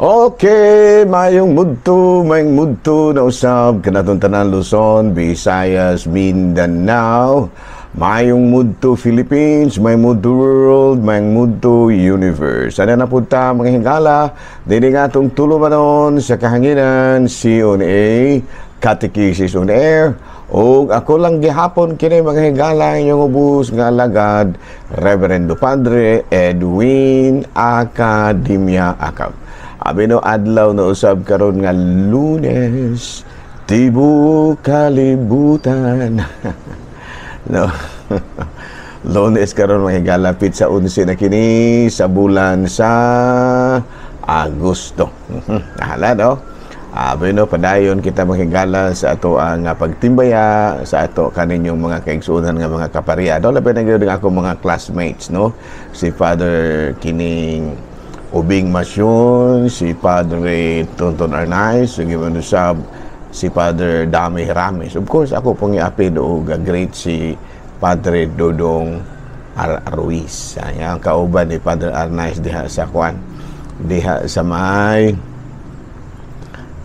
Okay, mayong mudto na usab kanatong tanan Luzon, Visayas, Mindanao. Mayong mudto Philippines, may mudto world, may mudto universe. Ano na punta mga hingala, dili nga itong tulumanon sa kahanginan, CONA, Catechesis on Air. O ako lang gihapon kini mga higala inyong ubus nga alagad, Reverendo Padre Edwin Academia Acab. Abino adlaw na usab karon nga Lunes, tibok kalibutan. No. Lunes karon mga higalapit sa 11 na kini sa bulan sa Agosto. Nahala no? Abino padayon kita mahigala sa ato ang pagtimbaya sa ato kaninyong mga kaigsuonan nga mga kapariado. Labi na gyud ako mga classmates no. Si Father Kining Ubing Masyon, si Padre Tonton Arnaiz, si Father Dami Hiramis. Of course, ako pong i-apid o great si Padre Dodong Ruiz. Ang kauban ni Padre Arnaiz diha sa Kwan. Diha sa may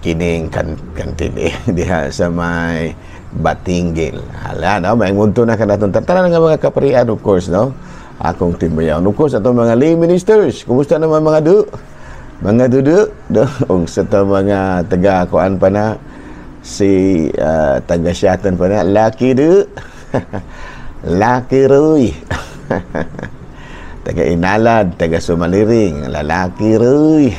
kining kantili. Diha sa may Batinggil. Hala, no? May munto na kanatong tatanan nga mga kaparian, of course, no? Akong timbayaw. Of course, ato mga lay ministers. Kumusta naman mga mga dudu? O sa ito mga taga-kuan pa na, si taga-syatan pa na, Lucky du. Lucky Roy. Taga-inalad, taga-sumaliring, lalaki Roy.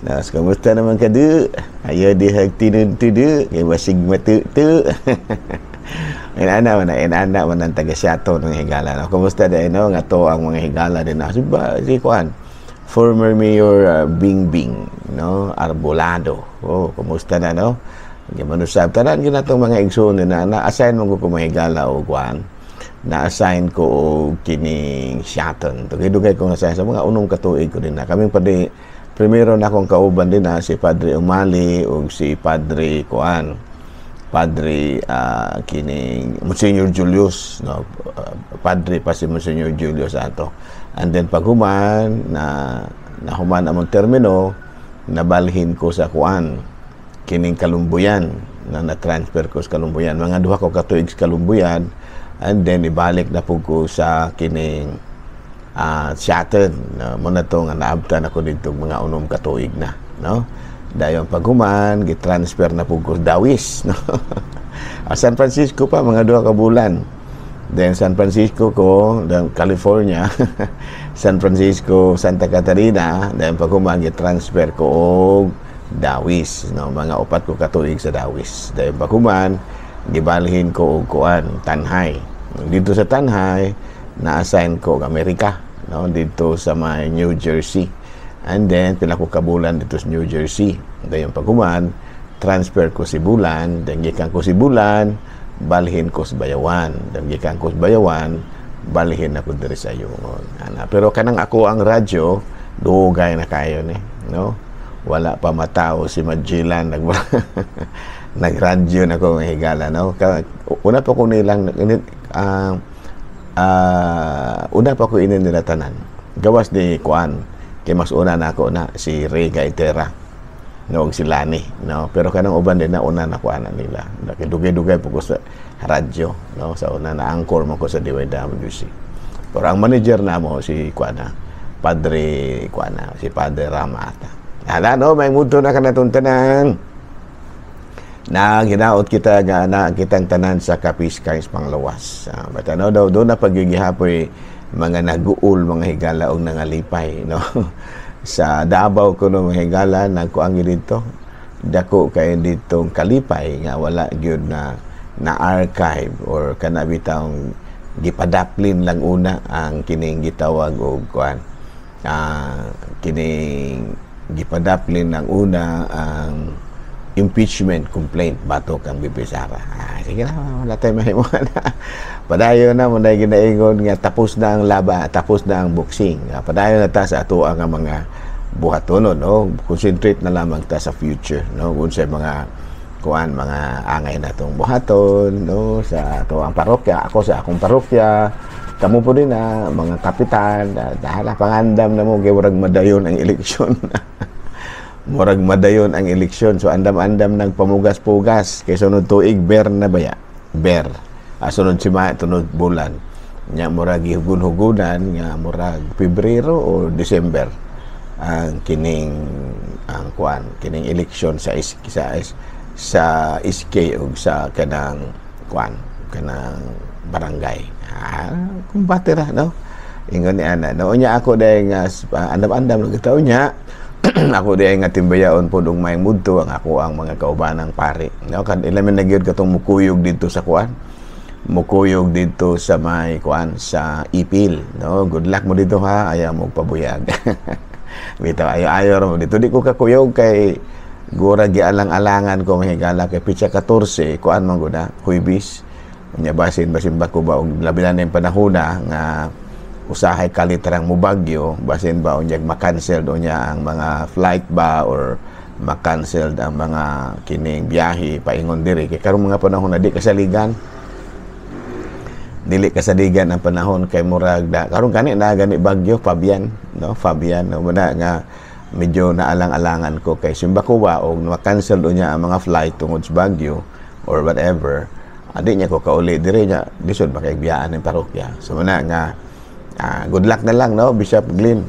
Nas, kumusta naman ka du? Ayaw dihag tinun-tudu, kaya masig matu-tu. Inana man ang taga-syato ng higala. No? Kumusta din, no? Nga to ang mga higala din. Si Juan, former Mayor Bingbing, no? Arbolado. Oh, kumusta na, no? Manusab. Tanan ginatong mga igsoon na na-assign mo ko mga higala o Juan. Na-assign ko o kining syaton. Tugay-dugay ko na sa mga unong katuig ko din na. Kaming pati, primero na akong kauban din na si Padre Umali o si Padre Kuan. Padre kining Monsignor Julius, no? Padre pa si Monsignor Julius ato. And then paghuman na human among termino, nabalhin ko sa Kuan kining Kalumbuyan na transfer ko sa Kalumbuyan. Mga duha ko katuig sa Kalumbuyan, and then ibalik na po ko sa kining Shattered. Muna to nga naabtan ako dito mga unom katuig na, no? Dayon paghuman gitransfer na pug ko Dawis, no? San Francisco pa mga 2 ka bulan. Then San Francisco ko, then California, San Francisco, Santa Catarina, dayon paghuman gitransfer ko og Dawis, no? Mga 4 ko katuig sa Dawis. Dayon paghuman gibalhin ko og kuan Tanhay. Dito sa Tanhay na-assign ko og Amerika, no? Dito sa may New Jersey. And then, pila ko kabulan dito sa New Jersey. Dayon paghuman, transfer ko si Bulan. Then, gikan ko si Bulan, balhin ko sa Bayawan. Then, gikan ko sa Bayawan, balhin ako diri sa Yungon. Pero kanang ako ang radyo, dugay na kayo ni, no? Wala pa matao si Magellan. Nagradyo na ko ng higala, no? Una pa ko nilang, una pa ko ininilatanan. Gawas ni Kuan. Kaya mas una na ako na si Ray Gaitera, no, si Lani, no. Pero kanang uban din na una na kuana nila. Dugay-dugay po ko sa radyo, no. Sa una na anchor mo ko sa DYWC. Pero ang manager na mo si kuana, Padre kuana, si Padre Ramata. Hala, no, may mundo na kanatong tanan. Na ginaot kita na kitang tanan sa Kapiskay's Panglawas. But ano daw doon na pagigihapoy mga naguul mga higala og nangalipay, no. Sa Davao ko no mga higala nagkuangi dito, dako kay ditong kalipay nga wala gyud na archive or kana bitang gipadaplin lang una ang kining gitawag og kuan kining gipadaplin lang una ang impeachment complaint batok ang BP Sara. Sige na, wala tayo mahimuha na. Padayon na, muna ginaingon nga tapos na ang laba, tapos na ang boxing. Padayon na ta sa ato ang mga buhaton, no? Concentrate na lamang ta sa future, no? Kung sa mga kuan, mga angay na itong buhaton, no? Sa ato ang parokya, ako sa akong parokya, kamo po din na mga kapitan, dahil pangandam na mo, kaya warag madayon ang eleksyon. murag madayon ang eleksyon. So andam-andam nang pamugas-pugas kay sunod tuig ber na baya. Ber. Sunod sima tunod bulan. Nya murag gihugon-hugonan nga murag Pebrero o December ang kining kining eleksyon sa SK ug sa kanang kanang barangay. Kumbate ra no. Ingon ni ana. No nya ako day nga andam-andam nagtaw nya. Ako di ay nga timbayaon po dong may mudto ang ako ang mga kaubanang pare. No, kan ilamin na gyud katong mukuyog dito sa mukuyog dito sa may sa Ipil. No, good luck mo dito ha, ayaw mo pabuyag. Bitaw ayaw mo dito di ko kakuyog kay gura gialang-alangan ko mahigala kay pitsa 14 kuan man gud Huibis. Nya basin ba ko ba og labi na yung panahon nga usahay kalitrang mubagyo basin ba unyag makancel do niya ang mga flight ba or makancel ang mga kining biyahe paingon diri kay karong mga panahon na di kasaligan dili kasaligan ang panahon kay murag karong kani na gani bagyo Fabian no muna nga medyo naalang-alangan ko kay simba ko ba og makancel do niya ang mga flight tungod sa bagyo or whatever adi niya ko kauli diri niya lisod makaigbyaan ng parokya so muna nga good luck na lang no Bishop Glenn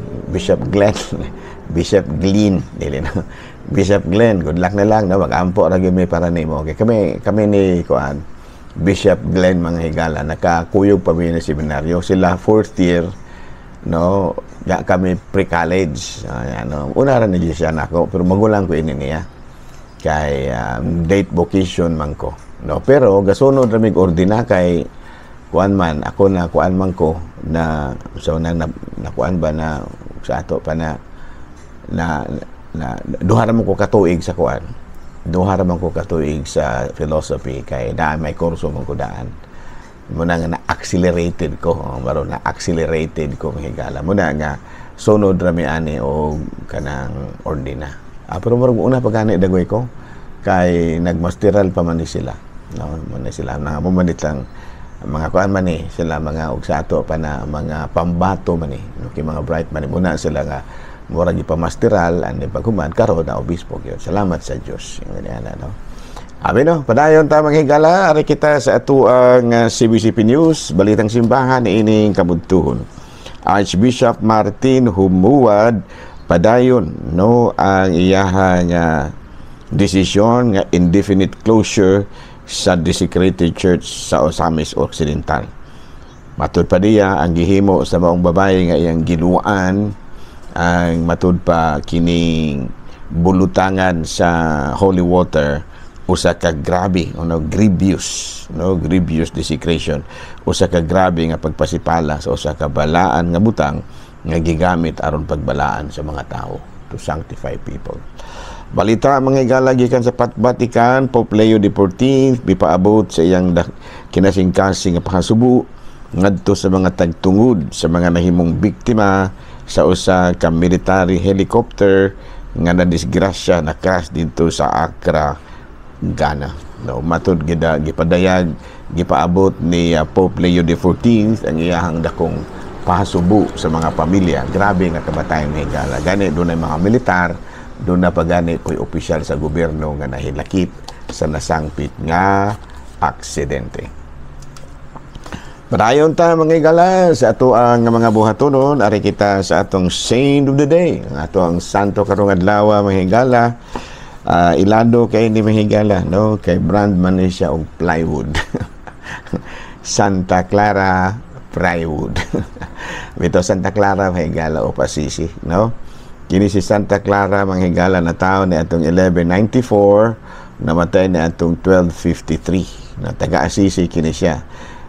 good luck na lang no mag-ampo ra gyud mi para nimo kay kami ni kuan Bishop Glenn mga higala nakakuyog pa mi na seminaryo sila 4th year no kami pre-college una ra ni siya nako pero magulang ko ini niya kay date vocation man ko no pero gasunod ra mig ordina kay kuan man ako na kuan man ko na so na kuan ba na sa ato pa na duha ra man ko katuig sa kuan duha ra man ko katuig sa philosophy kay may kurso man ko daan muna nga na-accelerated ko baro na-accelerated ko higala muna nga sunod ra mi ani o kanang ordina pero murag una pagani dagoy ko kay nagmasteral pa man ni sila no man sila na mumanit lang mga kuan man ni sila mga og sa ato pa na mga pambato man ni okay, mga bright man muna sila nga murag ipamasteral ani paghuman karon na obispo gyud salamat sa Dios ngani no abi no padayon ta mga higala ari kita sa ato ang CBCP News balitang simbahan ining kabudtuhon Archbishop Martin Humuad padayon no ang iyahang desisyon nga indefinite closure sa Desecrated Church sa Osamis Occidental. Matud pa diya ang gihimo sa maong babae nga iyang giluan ang matud pa kining bulutangan sa holy water usa ka grabe grievous desecration usa ka grabe nga pagpasipala sa usa ka balaan nga butang nga gigamit aron pagbalaan sa mga tao to sanctify people. Balita mga higala gikan sa Vatican, Pope Leo XIV bipaabot sa iyang kinasing-kasing nga pakasubo ngadto sa mga tagtungod sa mga nahimong biktima sa usa ka military helicopter nga nadisgrasya na crash dito sa Accra, Ghana. No, matud gipadayag gipaabot ni Pope Leo XIV ang iyahang dakong pahasubo sa mga pamilya. Grabe nga kamatayon mga higala. Gani dunay mga militar doon na pagani ko'y opisyal sa gobyerno nga nahilakip sa nasangpit nga aksidente. Padayon ta mga higala sa ato ang mga buhatonon ari kita sa atong Saint of the Day ang ato ang santo karong adlaw mga higala ilado kay ni mga higala no kay brand man ni siya og plywood Santa Clara plywood bito Santa Clara mga higala o Pasisi no. Kini si Santa Clara manghigala na tao ni atong 1194 namatay ni atong 1253 na taga-Assisi kini siya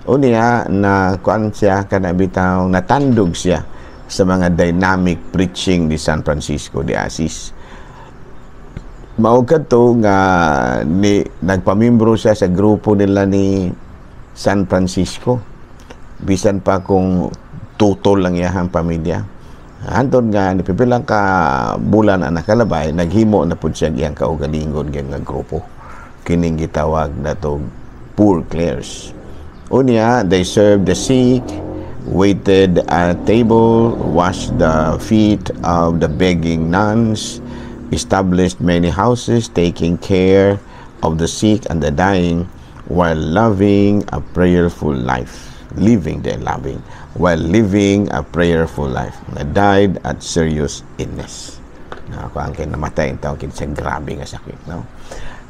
unya na kuan siya kana bitaw natandog siya sa mga dynamic preaching ni San Francisco de Assis mao kadto nga nagpamimbro siya sa grupo nila ni San Francisco bisan pa kung tutol lang iyang pamilya. Andon nga ni pipilang ka bulan ang nakalabay naghimo na pud siya iyang kaugalingon nga grupo kining gitawag na to Poor Clares unya they served the sick waited at table washed the feet of the begging nuns established many houses, taking care of the sick and the dying, while living a prayerful life. While living a prayerful life. Na died at serious illness. Ako ang namatay, ang tawag sa grabe nga sakit, no?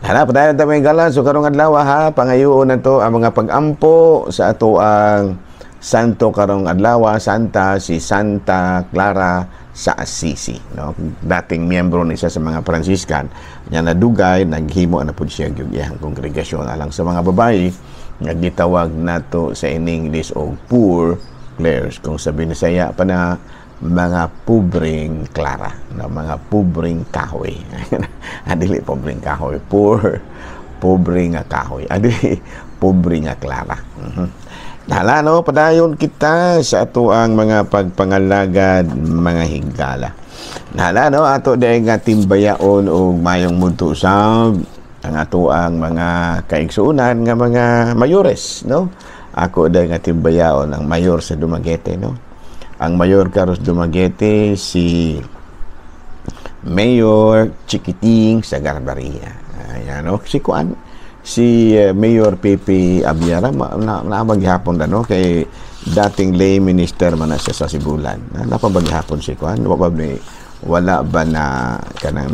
Hanap tayo tamay galan, so karong adlaw ha, pangayoon na to ang mga pag-ampo sa ato ang santo karong adlaw, Santa si Santa Clara sa Assisi, no? Dating miyembro ni isa sa mga Franciscan, nya nadugay naghimo na pud siya gyud iyang kongregasyon alang sa mga babayi nga gitawag nato sa in English og poor clares, kung sa Binisaya pa na mga pobreng Clara, no? Mga pobreng kahoy. Adili pobreng kahoy, pobre nga kahoy. Adili pobre nga Clara. Hala, no, padayon kita sa ato ang mga pagpangalagad, mga higala. Hala, no, ato dahil nga timbayaon o mayong munto usab ang ato ang mga kaigsuunan nga mga mayores, no? Ako dahil nga timbayaon ang mayor sa Dumaguete, no? Ang mayor karos Dumaguete si Mayor Chiquiting sa Garbaria. Ayan, no? Si Mayor Pepe Abiara napaghapon na, no? Kay dating lay minister man na siya sa Sibulan. Napaghapon si Kuan. Wala ba na kanang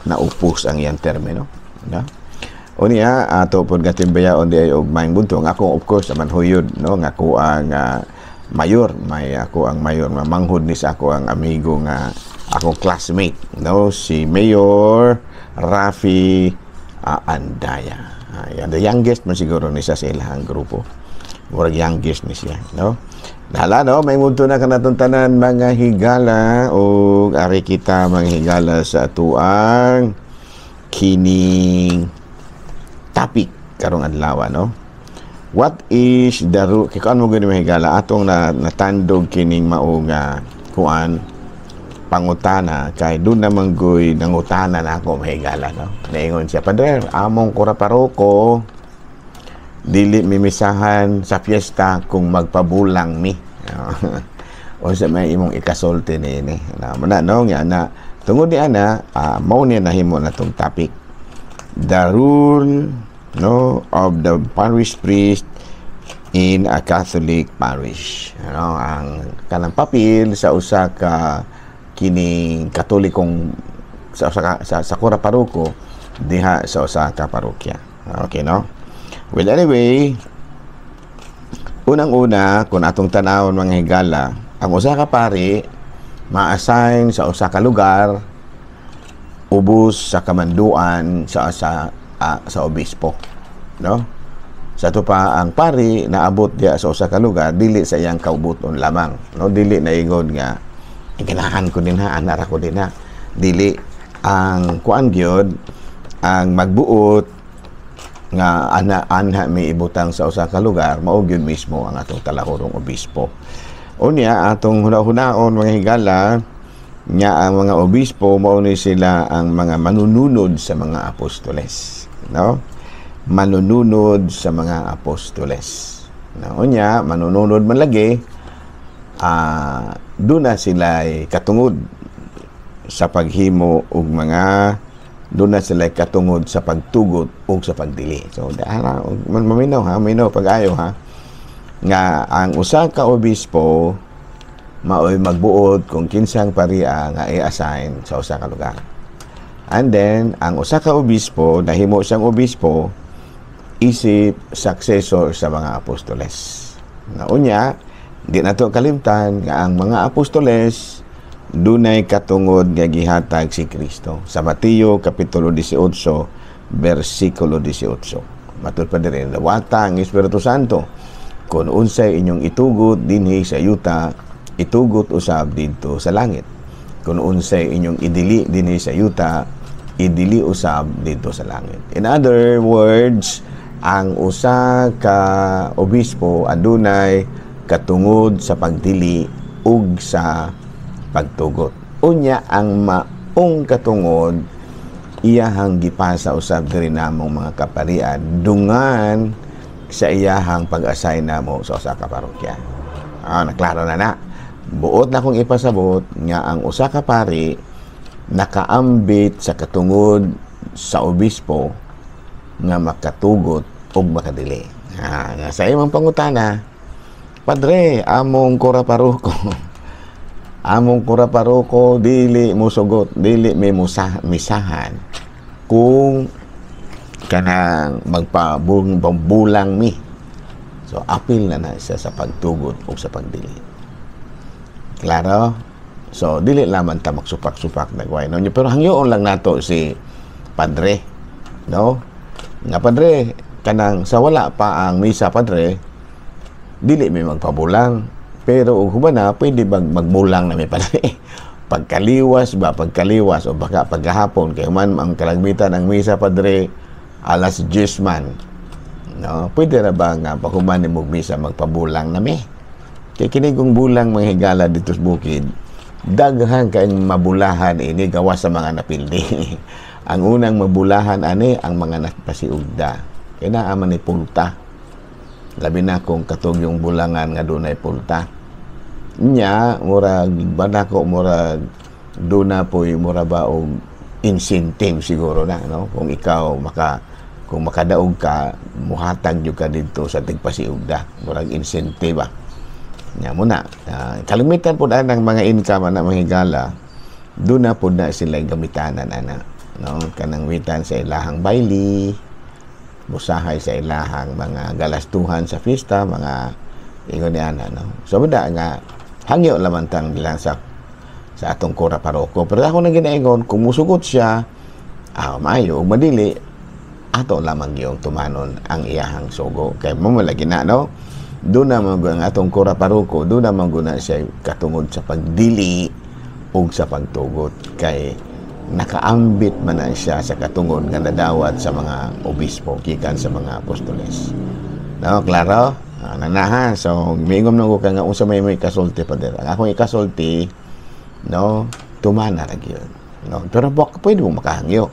naupos ang iyang termino, no? O niya ato pod gatimbayaon di og maing buntong ako of course man huyod, no? Nga ako ang mayor, ako ang mayor, manghud ni sa ako ang amigo nga akong classmate, no? Si Mayor Rafi Andaya. Ayan, the youngest man siguro ni sa ilang grupo. Murag youngest ni siya, no? Hala, no, may munto na kanatong tanan mga higala o ari kita mga higala sa atuang kining topic karong adlaw, no? What is the root? Kaya mo gani mahigala atong natandog kining mao nga kuan pangutana kay doon naman goy nangutana na ako mahigala, no? Naingon siya, Padre, among kura paroko dili mimisahan sa fiesta kung magpabulang mi. O sa may imong ikasulti ni na no nga na tungod ni ana mao ni nahimo na tong topic. The rule, no, of the parish priest in a Catholic parish. Ano ang kanang papel sa usa ka kining Katolikong sa kura paroko diha sa usa ka parokya. Okay, no? Well, anyway, unang-una kung atong tanawon mga higala, ang usa ka pari ma-assign sa usa ka lugar ubos sa kamanduan sa obispo, no? Sa to pa ang pari naabot dia sa usa ka lugar dili sa iyang kaubuton lamang, no? Dili na ingod nga ganahan ko din ha, anak ko din ha. Dili ang kuan gyud ang magbuot nga anha may ibutang sa usa ka lugar mao gyud mismo ang atong talahorong obispo. Unya atong hunaon mga higala nga ang mga obispo mao ni sila ang mga manununod sa mga apostoles, no? Manununod sa mga apostoles. No, unya manununod man lagi doon na sila katungod sa paghimo og mga doon na sila katungod sa pagtugot o sa pagdili. So maminaw ha, maminaw pag-ayo ha nga ang usa ka obispo maoy magbuod kung kinsang paria nga i-assign sa usa ka lugar. And then ang usa ka obispo nahimo siyang obispo isip successor sa mga apostoles. Na unya di nato kalimtan nga ang mga apostoles dunay katungod nga gihatag si Kristo. Sa Mateo kapitulo 18 bersikulo 18. Matud pa diri dawata ang Espiritu Santo kun unsay inyong itugot dinhi sa yuta itugot usab didto sa langit. Kung unsay inyong idili dinhi sa yuta, idili usab didto sa langit. In other words, ang usa ka obispo adunay katungod sa pagdili ug sa pagtugot. Unya ang maong katungod iyahang gipasa usab diri namong mga kaparian dungan sa iyahang pag-assign namo sa usa ka parokya. Naklaro na. Buot na kong ipasabot nga ang usa ka pari nakaambit sa katungod sa obispo nga makatugot og makadili. Sa imong pangutana, Padre, among kura paroko among kura paroko dili mo sugot, dili may misahan kung kanang magpabulang mi. So apil na siya sa pagtugot o sa pagdili. Klaro? So dili lamang ta magsupak-supak nagway no, pero hangyoon lang nato si Padre, no? Nga Padre, kanang sa wala pa ang misa Padre, dili may magpabulang, pero ug humana pwede magbulang na may Padre. Pagkaliwas o baka paghapon kay man ang kalagmitan ng misa Padre alas 10 man, no? Pwede ra ba nga paghuman ni misa magpabulang na mi? Kay kini kung bulang mga higala dito sa bukid, daghan kayong mabulahan ini gawas sa mga napildi. Ang unang mabulahan ani ang mga napasiugda. Kaya naaman ni pulta. Labi na kung katog yung bulangan nga doon ay pulta. Nya, murag, banako, murag, doon na po'y mura ba o incentive siguro na, no? Kung ikaw, kung makadaog ka, muhatag nyo ka dito sa tigpasiugda. Murag incentive, Nya muna, kalimitan po na ng mga income na mahigala, doon na po na sila gamitanan, no? Kanang witan sa ilahang baili, busahay sa ilahang mga galastuhan sa fiesta, mga ingon niya no? So, bada nga, hangyo lamantang bilang sa atong kura paroko. Pero ako na ginaingon, kung musugot siya, maayo, madili, ato lamang yung tumanon ang iyahang sugo. Kaya mamalagi na, no? Doon naman ang atong kura paroko, doon naman guna siya katungod sa pagdili o sa pagtugot. Kay nakaambit man na siya sa katungod nga nadawat sa mga obispo, kikan sa mga apostoles. No, klaro? Nanahan. So, mingom na ko ka nga unsa may kasulti pa dira. Ang akong ikasulti, no, tumana ra gyud. No, pero pwede mo makahangyo.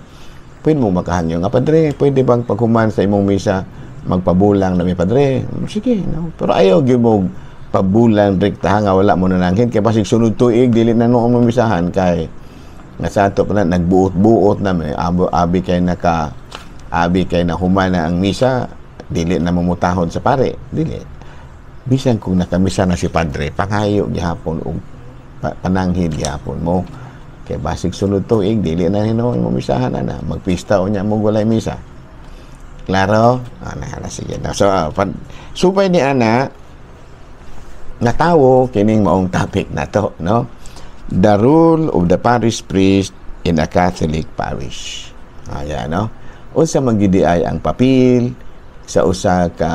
Pwede mo makahangyo nga Padre, pwede bang paghuman sa imong misa magpabulang na mi Padre? Sige, no. Pero ayaw gyud mo pabulang rekta nga wala mo nananghin kay basig sunod tuig dili na noon mamisahan kay nga sa ato pa na nagbuot-buot na may abi kay na humana ang misa, dili na mamutahon sa pare, dili. Bisan kung nakamisa na si Padre, pangayo gihapon og pananghid gihapon mo. Kay basig sunod tuig dili na hinuon mo misahan na magpista o nya mo walay misa. Klaro? Sige na. So, supay ni ana natawo kining maong topic na to, no? The role of the parish priest in a Catholic parish. Ayan, no? Unsa man gid ay ang papel sa usa ka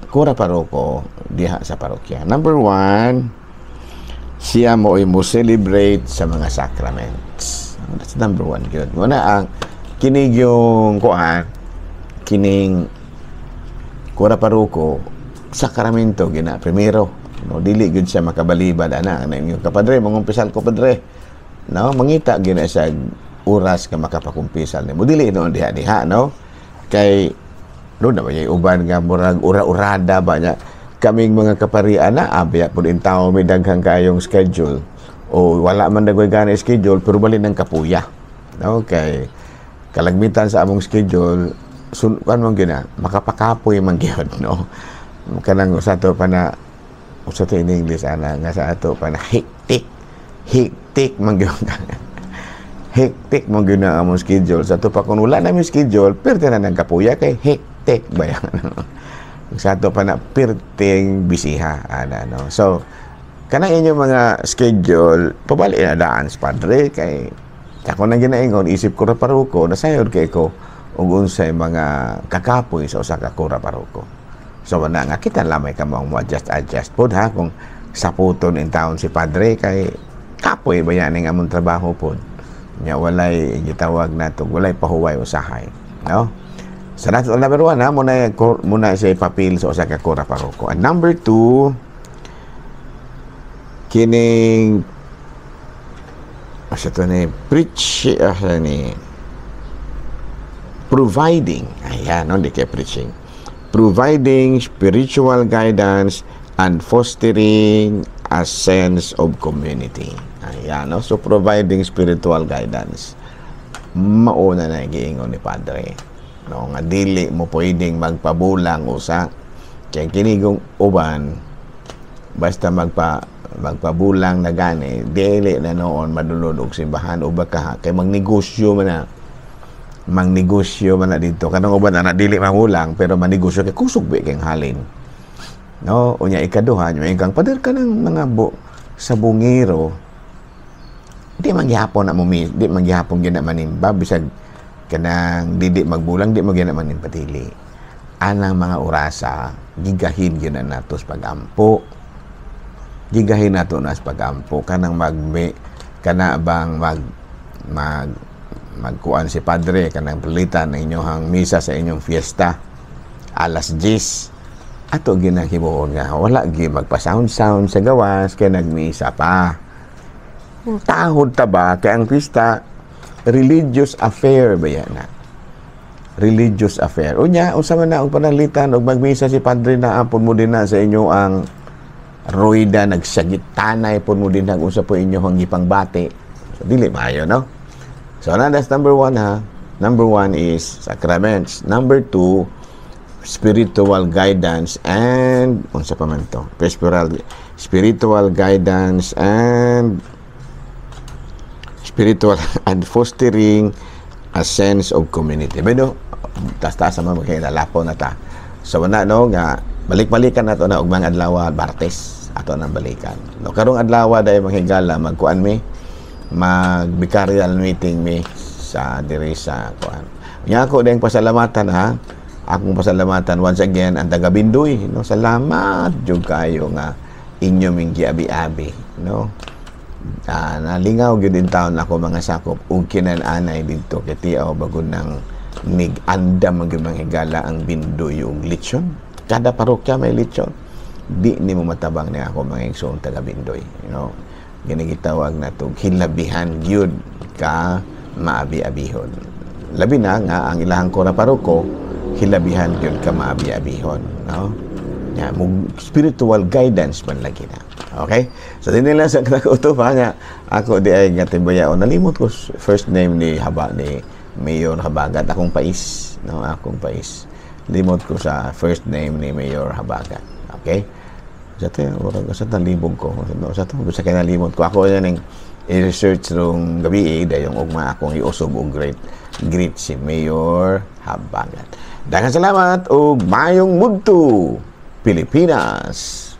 kura paroko diha sa parokya. Number 1, siya mo celebrate sa mga sacraments. That's number 1 gyud. Muna ang kining yung kining kura paroko sakramento gina primero, no, dili gyud siya makabalibad ana yung kapadre mangumpisal ko Padre, no, mangita gyud sa oras ka makapakumpisal nimo dili no diha no, kay doon na ba yung uban nga murag ura-urada ba niya kaming mga kaparian na abya pud in tao may daghang kayong schedule o wala man dagway gana schedule pero bali ng kapuya, no, kay kalagmitan sa among schedule kan man gina makapakapoy man gyud, no, kanang sa to pa na usa to in English ana nga sa ato pa na hectic man gyud hectic man gyud na among schedule sa to pa kun wala na mi schedule perti na nang kapuya kay hectic ba yan sa ato pa na perting bisiha ana, no. So kanang inyong mga schedule pabali na daan sa Padre kay ako nang ginaingon isip ko ra paroko nasayod kay ko ug unsay mga kakapoy sa usa ka kura paroko. So wala nga kita lamay ka mo adjust pod ha kung saputon in town si Padre kay kapoy ba yan ang among trabaho pod. Nya walay gitawag nato walay pahuway usahay, no. So that's number 1 ha muna sa papel sa usa ka kura paroko. And number 2 kining asa to ni preach ni providing, ayan, no, di kay preaching, providing spiritual guidance and fostering a sense of community. Ayan, no? So, providing spiritual guidance. Mauna na giingon ni Padre. No, nga dili mo pwedeng magpabulang usa. Kaya kinigong uban, basta magpabulang na gani, dili na noon madulod og simbahan o baka kay magnegosyo man na dito. Kanang uban na dili mamulang pero manegosyo kay kusog ba kay halin. No, unya ikaduha nyo ingkang pader ka ng mga sa bungiro. Di magyapon na mo di magyapon gyud na manimba bisag kanang didi magbulang di mo gyud na manimpatili. Anang mga orasa gigahin gyud na natos pagampo. Gigahin nato nas pagampo kanang kana bang magkuan si Padre kanang palitan ng inyong misa sa inyong fiesta alas 10 ato ginahimuon nga wala gi magpa-sound sa gawas kay nagmisa pa. Tahod ta ba kay ang fiesta religious affair ba yan na? Religious affair. Unya unsa man na og pananglitan og magmisa si Padre na apon mo din na sa inyo ang roida nagsagitanay pon mo din unsa po inyo ang gipangbati. So dili maayo no? So that's number 1 ha. Number 1 is sacraments. Number 2 spiritual guidance and unsa pa man to? Spiritual guidance and spiritual and fostering a sense of community. Pero tas-tas naman magkailalapon na ta. So na no nga balik-balikan nato na og mga adlaw Martes ato nang balikan. No karong adlaw day manghigala magkuan mi mag-vicarial meeting mi sa diri sa kuan. Nya ako ding pasalamatan ha. Akong pasalamatan once again ang taga Bindoy no. Salamat jud kayo nga inyo ming giabi-abi no. Nalingaw gyud in taon ako mga sakop ug kinan-anay didto kay tiaw bagod nang nig-andam ang manghigala ang Bindoy ug lechon. Kada parokya may lechon. Di ni mo matabang ni ako mga igsoon taga Bindoy, you know. Ginigitawag na to hilabihan gyud ka maabi-abihon. Labi na nga ang ilahang kora paroko hilabihan gyud ka maabi-abihon, no? Ya, spiritual guidance man lagi na. Okay? So din nila sa kakuto pa nga ako di ay gatibayaon nalimot ko first name ni Mayor Habagat akong pais, no? Akong pais. Limot ko sa first name ni Mayor Habagat. Okay? Sa talibog ko. Sa kinalimot ko. Ako yan yung i-research rong gabi dayong ugma akong iusog og great si Mayor Habagat. Daghang salamat ug mayong mudto Pilipinas.